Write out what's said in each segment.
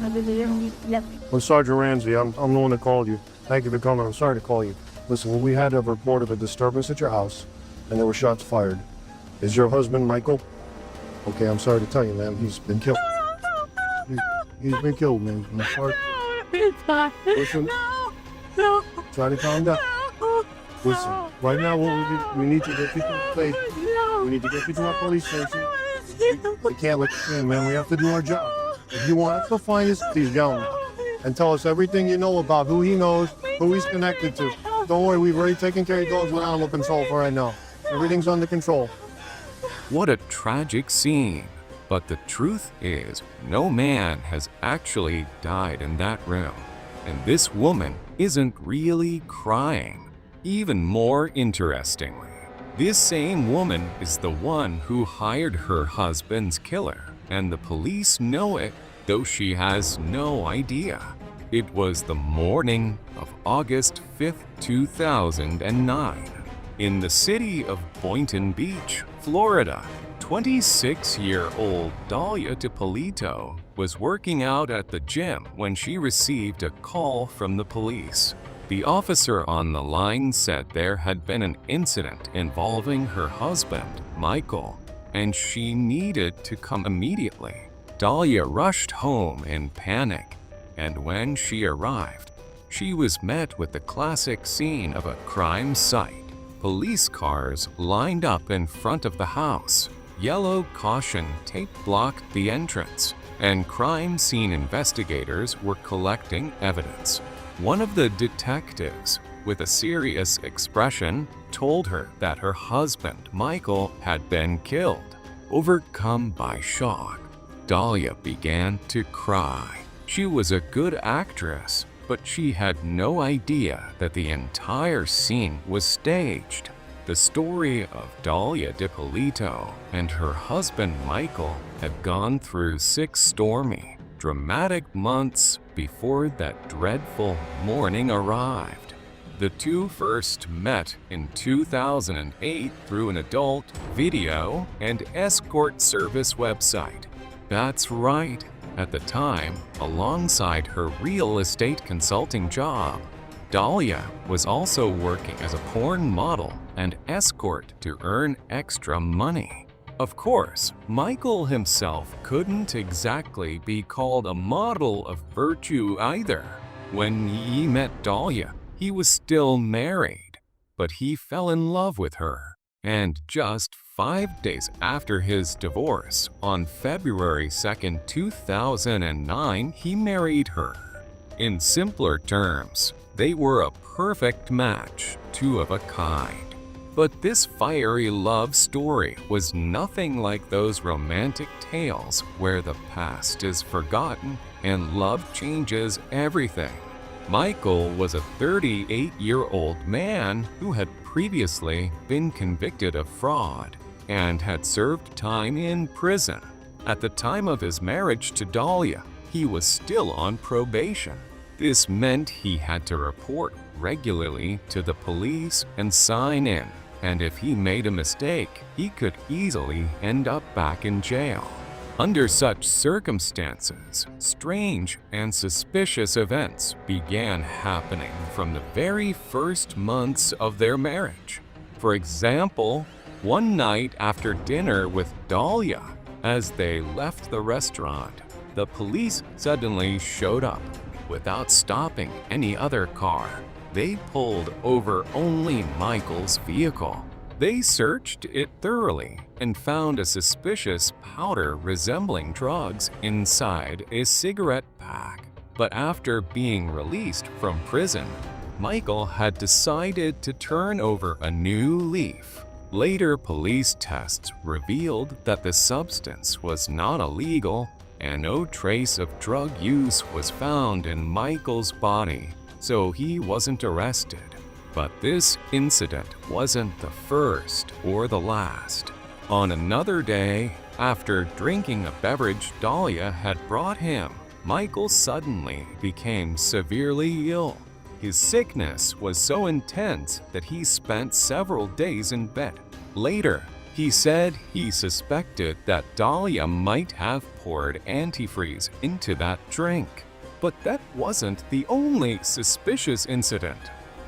Well, Sergeant Ramsey, I'm the one that called you. Thank you for coming. I'm sorry to call you. Listen, well, we had a report of a disturbance at your house, and there were shots fired. Is your husband Michael? Okay, I'm sorry to tell you, ma'am. He's been killed. He's been killed, man. I'm sorry. Listen. No. Try to calm down. Listen. Right now, we need to get you to the place. We need to get you to our police station. We can't let you in, man. We have to do our job. If you want us to find us, please go and tell us everything you know about who he knows, who he's connected to. Don't worry, we've already taken care of dogs with animal control for right now. Everything's under control. What a tragic scene. But the truth is, no man has actually died in that room. And this woman isn't really crying. Even more interestingly, this same woman is the one who hired her husband's killer, and the police know it, though she has no idea. It was the morning of August 5th, 2009. In the city of Boynton Beach, Florida, 26-year-old Dalia DiPolito was working out at the gym when she received a call from the police. The officer on the line said there had been an incident involving her husband, Michael, and she needed to come immediately. Dalia rushed home in panic, and when she arrived, she was met with the classic scene of a crime site. Police cars lined up in front of the house. Yellow caution tape blocked the entrance, and crime scene investigators were collecting evidence. One of the detectives, with a serious expression, told her that her husband, Michael, had been killed. Overcome by shock, Dalia began to cry. She was a good actress, but she had no idea that the entire scene was staged. The story of Dalia DiPolito and her husband Michael had gone through 6 stormy, dramatic months before that dreadful morning arrived. The two first met in 2008 through an adult video and escort service website. That's right, at the time, alongside her real estate consulting job, Dalia was also working as a porn model and escort to earn extra money. Of course, Michael himself couldn't exactly be called a model of virtue either. When he met Dalia, he was still married, but he fell in love with her. And just 5 days after his divorce, on February 2nd, 2009, he married her. In simpler terms, they were a perfect match, two of a kind. But this fiery love story was nothing like those romantic tales where the past is forgotten and love changes everything. Michael was a 38-year-old man who had previously been convicted of fraud and had served time in prison. At the time of his marriage to Dalia, he was still on probation. This meant he had to report regularly to the police and sign in, and if he made a mistake, he could easily end up back in jail. Under such circumstances, strange and suspicious events began happening from the very first months of their marriage. For example, one night after dinner with Dalia, as they left the restaurant, the police suddenly showed up. Without stopping any other car, they pulled over only Michael's vehicle. They searched it thoroughly and found a suspicious powder resembling drugs inside a cigarette pack. But after being released from prison, Michael had decided to turn over a new leaf. Later police tests revealed that the substance was not illegal and no trace of drug use was found in Michael's body, so he wasn't arrested. But this incident wasn't the first or the last. On another day, after drinking a beverage Dalia had brought him, Michael suddenly became severely ill. His sickness was so intense that he spent several days in bed. Later, He said he suspected that Dalia might have poured antifreeze into that drink. But that wasn't the only suspicious incident.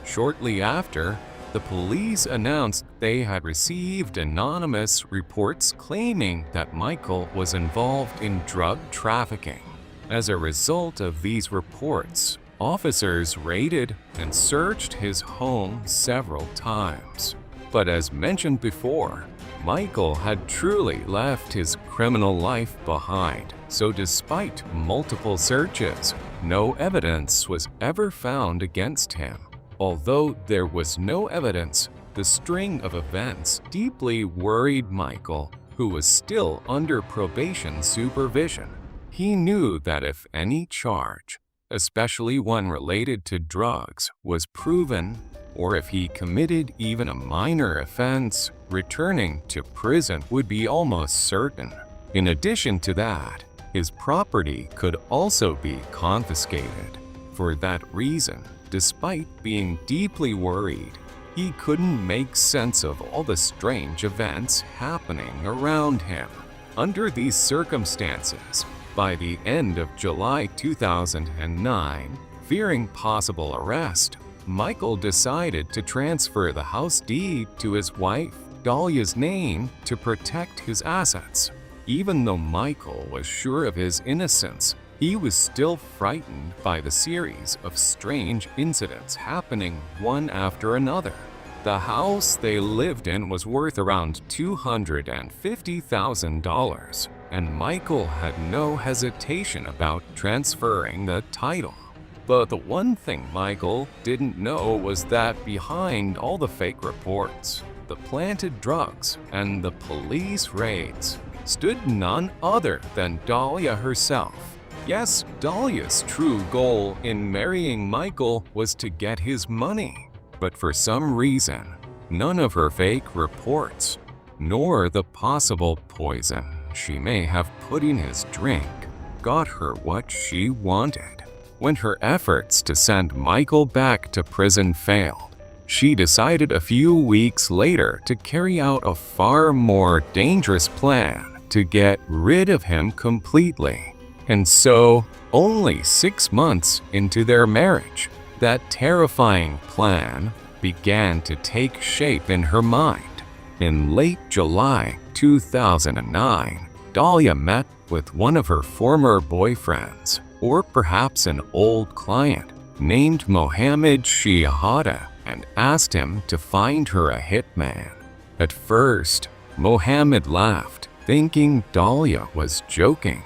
Shortly after, the police announced they had received anonymous reports claiming that Michael was involved in drug trafficking. As a result of these reports, officers raided and searched his home several times. But as mentioned before, Michael had truly left his criminal life behind, so despite multiple searches, no evidence was ever found against him. Although there was no evidence, the string of events deeply worried Michael, who was still under probation supervision. He knew that if any charge, especially one related to drugs, was proven, or if he committed even a minor offense, returning to prison would be almost certain. In addition to that, his property could also be confiscated. For that reason, despite being deeply worried, he couldn't make sense of all the strange events happening around him. Under these circumstances, by the end of July 2009, fearing possible arrest, Michael decided to transfer the house deed to his wife, Dalia's name, to protect his assets. Even though Michael was sure of his innocence, he was still frightened by the series of strange incidents happening one after another. The house they lived in was worth around $250,000, and Michael had no hesitation about transferring the title. But the one thing Michael didn't know was that behind all the fake reports, the planted drugs, and the police raids stood none other than Dalia herself. Yes, Dalia's true goal in marrying Michael was to get his money, but for some reason, none of her fake reports, nor the possible poison she may have put in his drink, got her what she wanted. When her efforts to send Michael back to prison failed, she decided a few weeks later to carry out a far more dangerous plan to get rid of him completely. And so, only 6 months into their marriage, that terrifying plan began to take shape in her mind. In late July 2009, Dalia met with one of her former boyfriends, or perhaps an old client, named Mohammed Shihada, and asked him to find her a hitman. At first, Mohammed laughed, thinking Dalia was joking.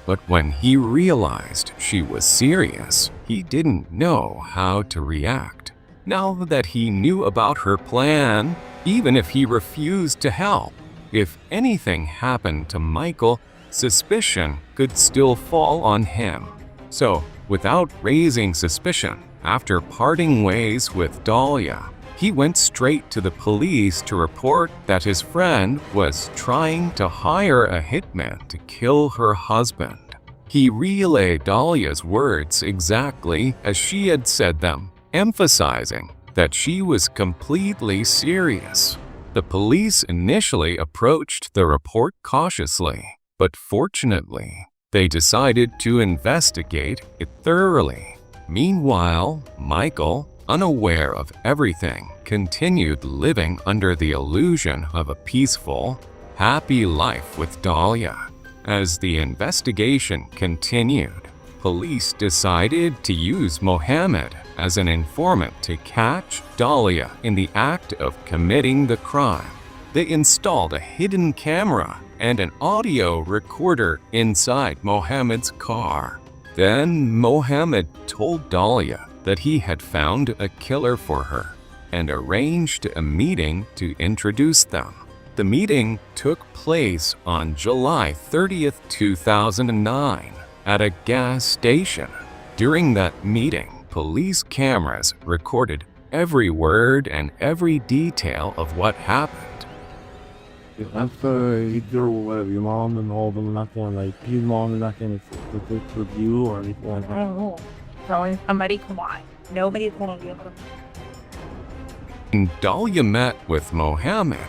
But when he realized she was serious, he didn't know how to react. Now that he knew about her plan, even if he refused to help, if anything happened to Michael, suspicion could still fall on him. So, without raising suspicion, after parting ways with Dalia, he went straight to the police to report that his friend was trying to hire a hitman to kill her husband. He relayed Dalia's words exactly as she had said them, emphasizing that she was completely serious. The police initially approached the report cautiously, but fortunately, they decided to investigate it thoroughly. Meanwhile, Michael, unaware of everything, continued living under the illusion of a peaceful, happy life with Dalia. As the investigation continued, police decided to use Mohammed as an informant to catch Dalia in the act of committing the crime. They installed a hidden camera and an audio recorder inside Mohammed's car. Then Mohammed told Dalia that he had found a killer for her and arranged a meeting to introduce them. The meeting took place on July 30th, 2009 at a gas station. During that meeting, police cameras recorded every word and every detail of what happened. After your mom and all them not going like his mom is not going to with you or anything like I that. don't know. Telling somebody, come on. Nobody's gonna be able to. When Dalia met with Mohammed,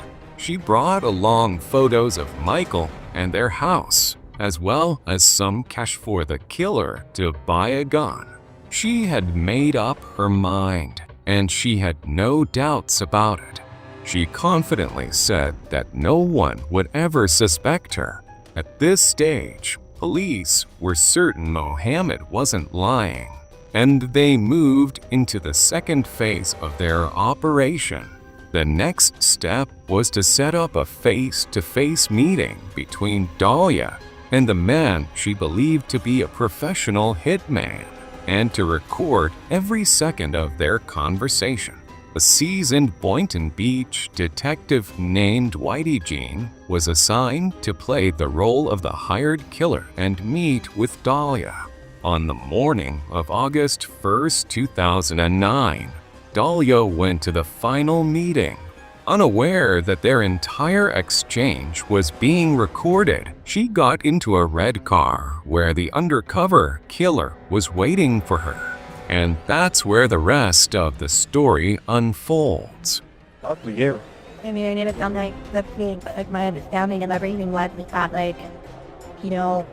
She brought along photos of Michael and their house, as well as some cash for the killer to buy a gun. She had made up her mind, and she had no doubts about it. She confidently said that no one would ever suspect her. At this stage, police were certain Mohammed wasn't lying, and they moved into the second phase of their operation. The next step was to set up a face-to-face meeting between Dalia and the man she believed to be a professional hitman, and to record every second of their conversation. A seasoned Boynton Beach detective named Whitey Jean was assigned to play the role of the hired killer and meet with Dalia. On the morning of August 1st, 2009, Dalia went to the final meeting. Unaware that their entire exchange was being recorded, she got into a red car where the undercover killer was waiting for her. And that's where the rest of the story unfolds. Ugly here. I mean, I need to sound like the being, like my understanding and everything led me that, like, you know,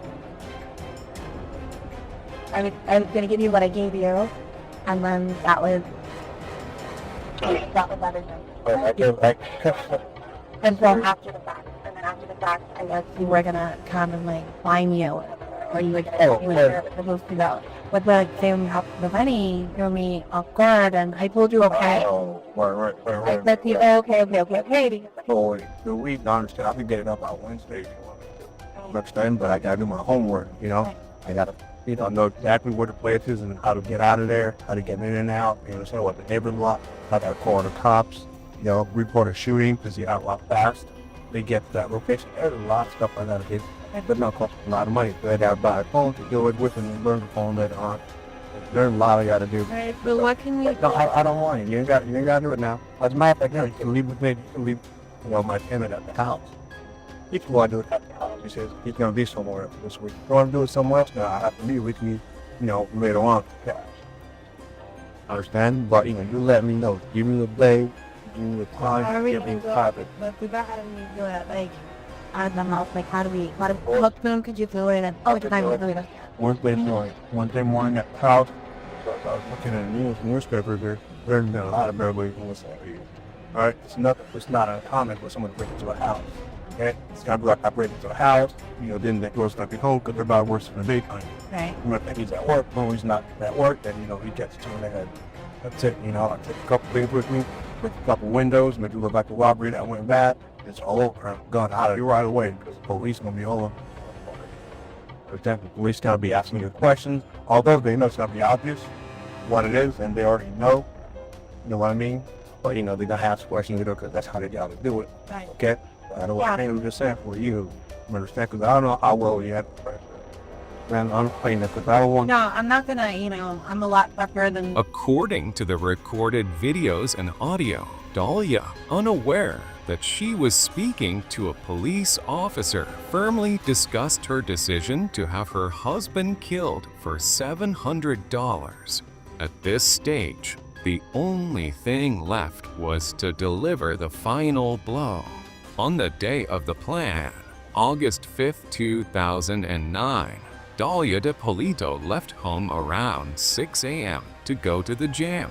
I was gonna give you what I gave you, and then that was everything. And then after the fact, I guess you were gonna come and like find you, or you were supposed to go. But the same happened with Lenny, threw me off guard, and I told you okay. Right. I said to you, okay. So the week, I understand. I'll be getting up on Wednesday. Understand, but I gotta do my homework. You know, I gotta, know exactly where the place is and how to get out of there, how to get in and out. You know, what the neighbors want. I gotta call the cops. Report a shooting because you out a lot fast. They get to that location. There's a lot of stuff like that. But not cost a lot of money. So they gotta buy a phone to do it with and learn the phone later on. There's a lot I gotta do. Alright, but what can we do? No, I don't want it. You ain't got to do it now. As a matter of fact, you can leave with me. You can leave, my tenant at the house. If you want to do it at the house, he says he's gonna be somewhere else this week. If you want to do it somewhere else, I have to leave with me, later on. Yeah. Understand? But you let me know. Give me the blade. Give me the time. Give me the topic. But we got how do we do it? Like, at the house, like, how soon could you do it? And the time was doing it. Wednesday morning at the house. So I was looking at the newspaper there. There's been a lot of burglaries in this area. All right, it's not uncommon for someone to break into a house. Okay, it's gotta be like I break into a house. Then the door's not be home because everybody works in the daytime. Right. If he's at work, when he's not at work, then he gets to in the head. That's it. I take a couple things with me, break a couple windows, maybe look like a robbery that went bad. It's all over. I'm gone out of here right away because the police gonna be all over. For example, the police gotta be asking you questions, although they know it's gonna be obvious what it is, and they already know. You know what I mean? But they're gonna ask questions because that's how they gotta do it. Right. Okay? I don't want to just say for you. Understand? Because I don't know how well you have to. Man, I'm playing that because I don't want. No, I'm not gonna. I'm a lot tougher than. According to the recorded videos and audio, Dalia, unaware that she was speaking to a police officer, firmly discussed her decision to have her husband killed for $700. At this stage, the only thing left was to deliver the final blow. On the day of the plan, August 5th, 2009, Dalia DePolito left home around 6 a.m. to go to the gym,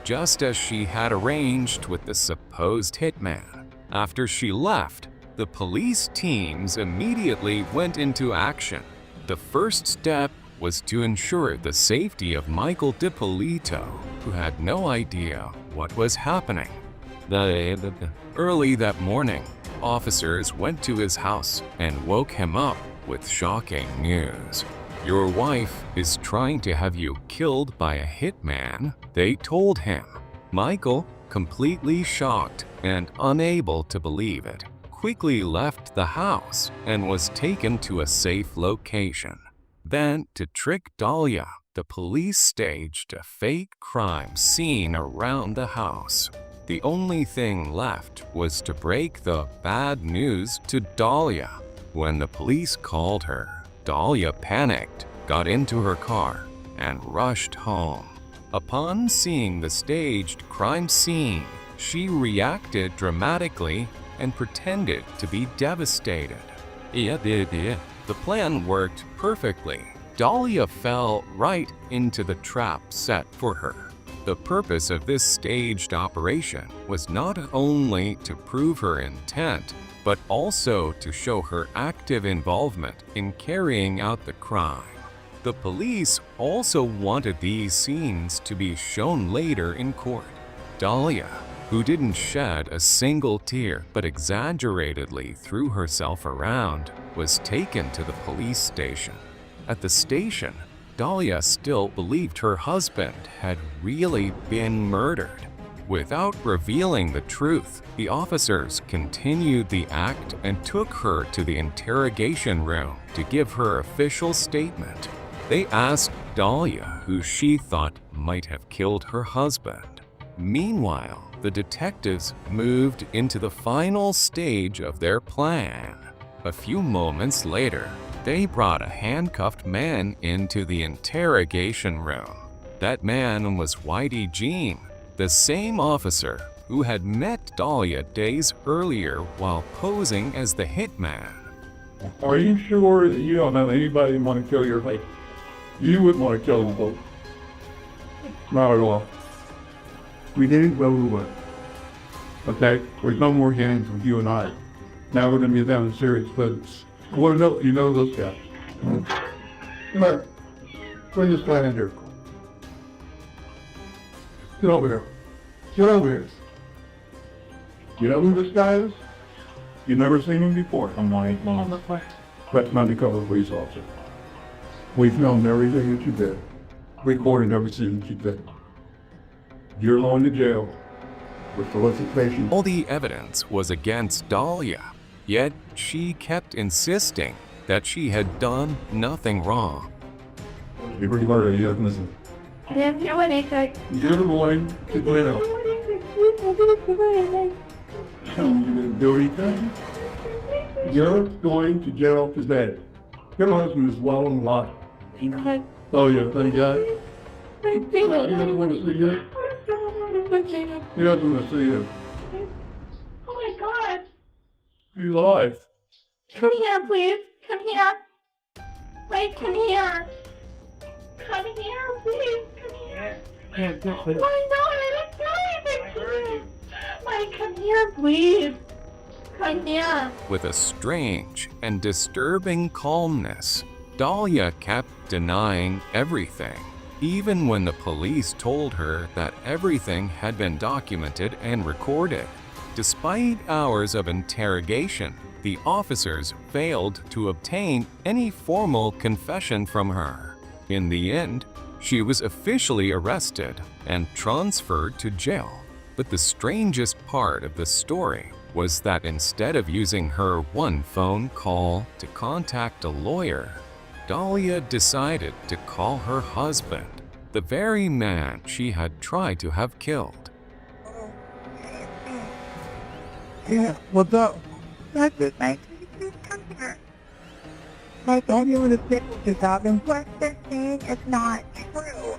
just as she had arranged with the supposed hitman. After she left, the police teams immediately went into action. The first step was to ensure the safety of Michael DePolito, who had no idea what was happening. Early that morning, officers went to his house and woke him up with shocking news. "Your wife is trying to have you killed by a hitman," they told him. Michael, completely shocked and unable to believe it, quickly left the house and was taken to a safe location. Then, to trick Dalia, the police staged a fake crime scene around the house. The only thing left was to break the bad news to Dalia. When the police called her, Dalia panicked, got into her car, and rushed home. Upon seeing the staged crime scene, she reacted dramatically and pretended to be devastated. The plan worked perfectly. Dalia fell right into the trap set for her. The purpose of this staged operation was not only to prove her intent, but also to show her active involvement in carrying out the crime. The police also wanted these scenes to be shown later in court. Dalia, who didn't shed a single tear but exaggeratedly threw herself around, was taken to the police station. At the station, Dalia still believed her husband had really been murdered. Without revealing the truth, the officers continued the act and took her to the interrogation room to give her official statement. They asked Dalia who she thought might have killed her husband. Meanwhile, the detectives moved into the final stage of their plan. A few moments later, they brought a handcuffed man into the interrogation room. That man was Whitey Jean, the same officer who had met Dalia days earlier while posing as the hitman. Are you sure that you don't have anybody want to kill your wife? You wouldn't want to kill them both. Not at all. We didn't go to work. Okay? There's no more games with you and I. Now we're going to be down to serious business. Well, no, you know those guys. Come on. Bring this guy in here. Get over here. Get over here. You know who this guy is? You've never seen him before. I'm like, that's an undercover police officer. We filmed everything that you did. Recorded everything that you did. You're going to jail for solicitation. All the evidence was against Dalia, yet she kept insisting that she had done nothing wrong. You're pretty hard, you haven't listened. I didn't do anything. You're going to jail. You didn't do anything. You're going to jail today. Your husband is well and alive. Oh, yeah, thank God. He doesn't want to see you. He doesn't want to see you. Oh my God. He's alive. Come here, please. Come here. Wait, come here. Come here, please. Come here. Why not? I didn't do anything to you. Mike, come here, please. Come here. With a strange and disturbing calmness, Dalia kept denying everything, even when the police told her that everything had been documented and recorded. Despite hours of interrogation, the officers failed to obtain any formal confession from her. In the end, she was officially arrested and transferred to jail. But the strangest part of the story was that instead of using her one phone call to contact a lawyer, Dalia decided to call her husband, the very man she had tried to have killed. Yeah, what's up? That's it, mate. Come here. I told you to sit with this happened. What they're saying is not true.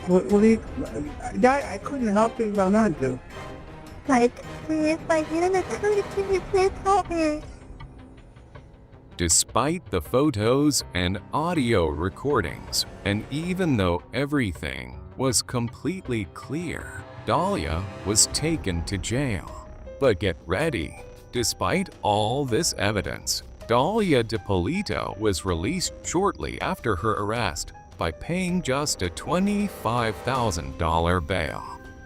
What do you... I couldn't help you about that, dude. Like, please, like, you didn't tell me, please help me. Despite the photos and audio recordings, and even though everything was completely clear, Dalia was taken to jail. But get ready, despite all this evidence, Dalia DiPolito was released shortly after her arrest by paying just a $25,000 bail.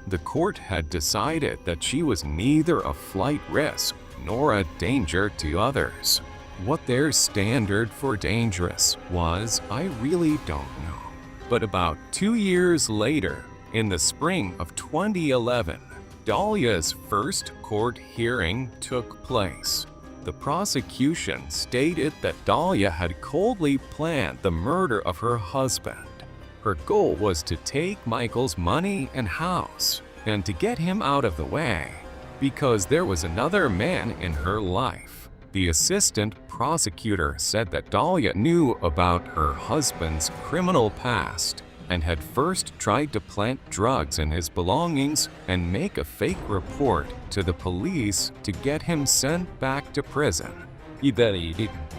The court had decided that she was neither a flight risk nor a danger to others. What their standard for dangerous was, I really don't know. But about 2 years later, in the spring of 2011, Dalia's first court hearing took place. The prosecution stated that Dalia had coldly planned the murder of her husband. Her goal was to take Michael's money and house, and to get him out of the way, because there was another man in her life. The assistant prosecutor said that Dalia knew about her husband's criminal past and had first tried to plant drugs in his belongings and make a fake report to the police to get him sent back to prison.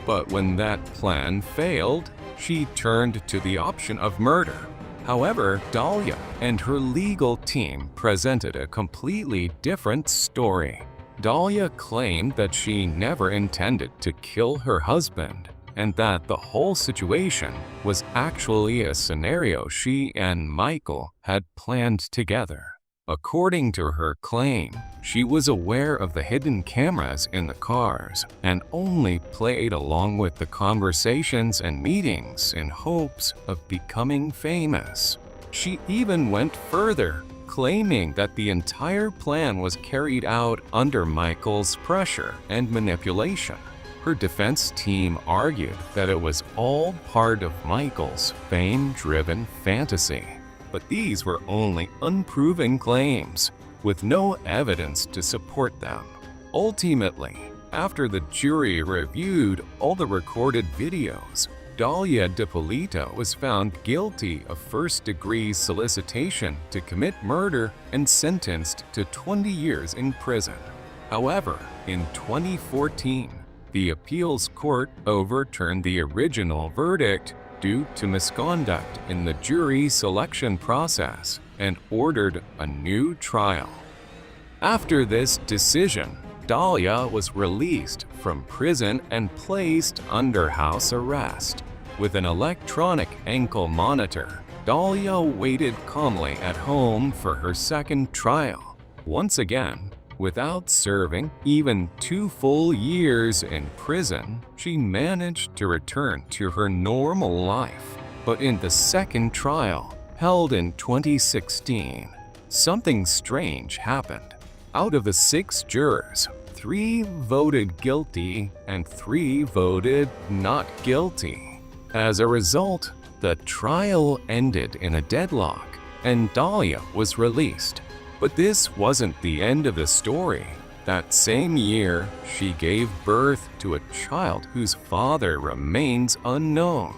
But when that plan failed, she turned to the option of murder. However, Dalia and her legal team presented a completely different story. Dalia claimed that she never intended to kill her husband, and that the whole situation was actually a scenario she and Michael had planned together. According to her claim, she was aware of the hidden cameras in the cars and only played along with the conversations and meetings in hopes of becoming famous. She even went further, claiming that the entire plan was carried out under Michael's pressure and manipulation. Her defense team argued that it was all part of Michael's fame-driven fantasy. But these were only unproven claims, with no evidence to support them. Ultimately, after the jury reviewed all the recorded videos, Dalia DiPolito was found guilty of first-degree solicitation to commit murder and sentenced to 20 years in prison. However, in 2014, the appeals court overturned the original verdict due to misconduct in the jury selection process and ordered a new trial. After this decision, Dalia was released from prison and placed under house arrest. With an electronic ankle monitor, Dalia waited calmly at home for her second trial. Once again, without serving even 2 full years in prison, she managed to return to her normal life. But in the second trial, held in 2016, something strange happened. Out of the 6 jurors, 3 voted guilty and 3 voted not guilty. As a result, the trial ended in a deadlock, and Dalia was released. But this wasn't the end of the story. That same year, she gave birth to a child whose father remains unknown.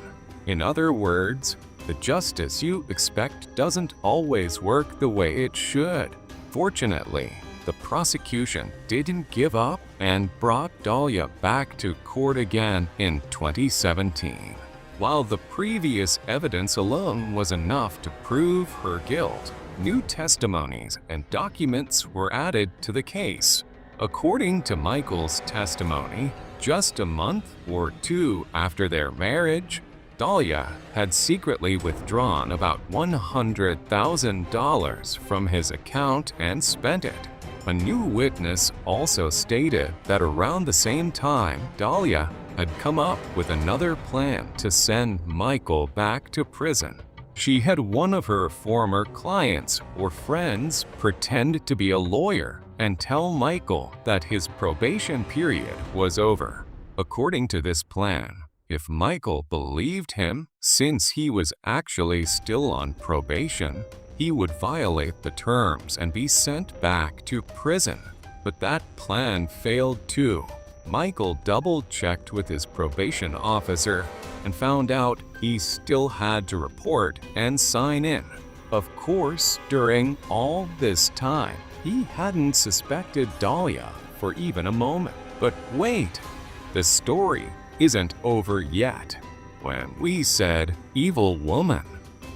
In other words, the justice you expect doesn't always work the way it should. Fortunately, the prosecution didn't give up and brought Dalia back to court again in 2017. While the previous evidence alone was enough to prove her guilt, new testimonies and documents were added to the case. According to Michael's testimony, just a month or 2 after their marriage, Dalia had secretly withdrawn about $100,000 from his account and spent it. A new witness also stated that around the same time, Dalia had come up with another plan to send Michael back to prison. She had one of her former clients or friends pretend to be a lawyer and tell Michael that his probation period was over. According to this plan, if Michael believed him, since he was actually still on probation, he would violate the terms and be sent back to prison. But that plan failed too. Michael double-checked with his probation officer and found out he still had to report and sign in. Of course, during all this time, he hadn't suspected Dalia for even a moment. But wait, the story isn't over yet. When we said evil woman,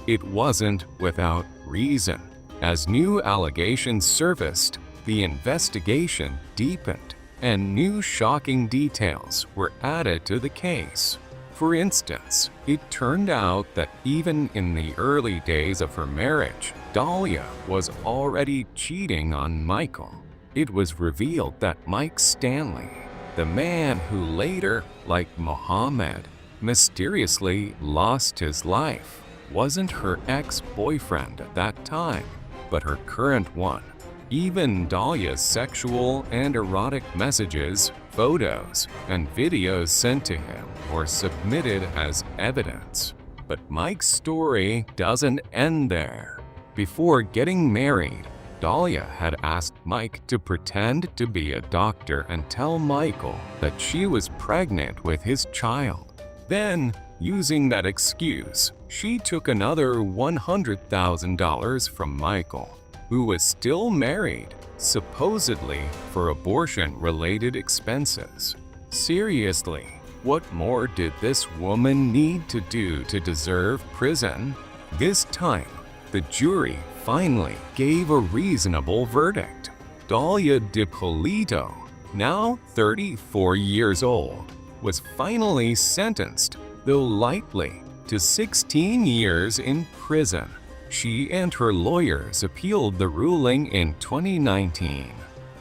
it wasn't without reason. As new allegations surfaced, the investigation deepened, and new shocking details were added to the case. For instance, it turned out that even in the early days of her marriage, Dalia was already cheating on Michael. It was revealed that Mike Stanley, the man who later, like Mohammed, mysteriously lost his life, wasn't her ex-boyfriend at that time, but her current one. Even Dalia's sexual and erotic messages, photos, and videos sent to him were submitted as evidence. But Mike's story doesn't end there. Before getting married, Dalia had asked Mike to pretend to be a doctor and tell Michael that she was pregnant with his child. Then, Using that excuse, she took another $100,000 from Michael, who was still married, supposedly for abortion-related expenses. Seriously, what more did this woman need to do to deserve prison? This time, the jury finally gave a reasonable verdict. Dalia DiPolito, now 34 years old, was finally sentenced, though lightly, to 16 years in prison. She and her lawyers appealed the ruling in 2019,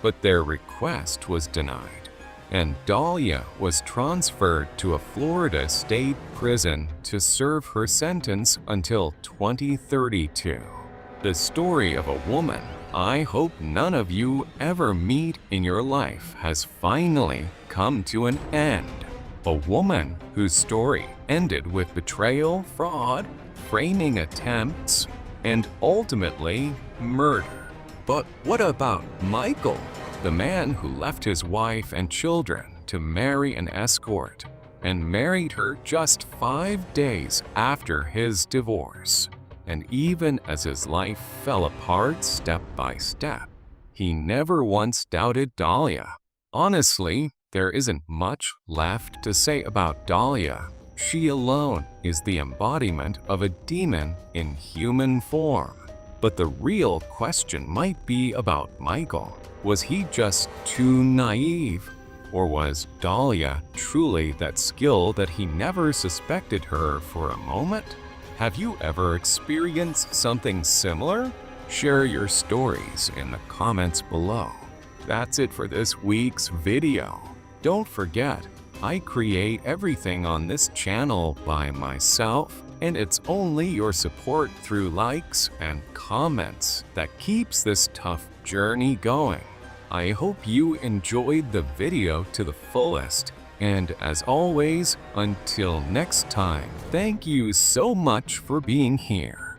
but their request was denied, and Dalia was transferred to a Florida state prison to serve her sentence until 2032. The story of a woman I hope none of you ever meet in your life has finally come to an end. A woman whose story ended with betrayal, fraud, framing attempts, and ultimately murder. But what about Michael, the man who left his wife and children to marry an escort and married her just 5 days after his divorce? And even as his life fell apart step by step, he never once doubted Dalia. Honestly, there isn't much left to say about Dalia. She alone is the embodiment of a demon in human form. But the real question might be about Michael. Was he just too naive? Or was Dalia truly that skilled that he never suspected her for a moment? Have you ever experienced something similar? Share your stories in the comments below. That's it for this week's video. Don't forget, I create everything on this channel by myself, and it's only your support through likes and comments that keeps this tough journey going. I hope you enjoyed the video to the fullest, and as always, until next time, thank you so much for being here.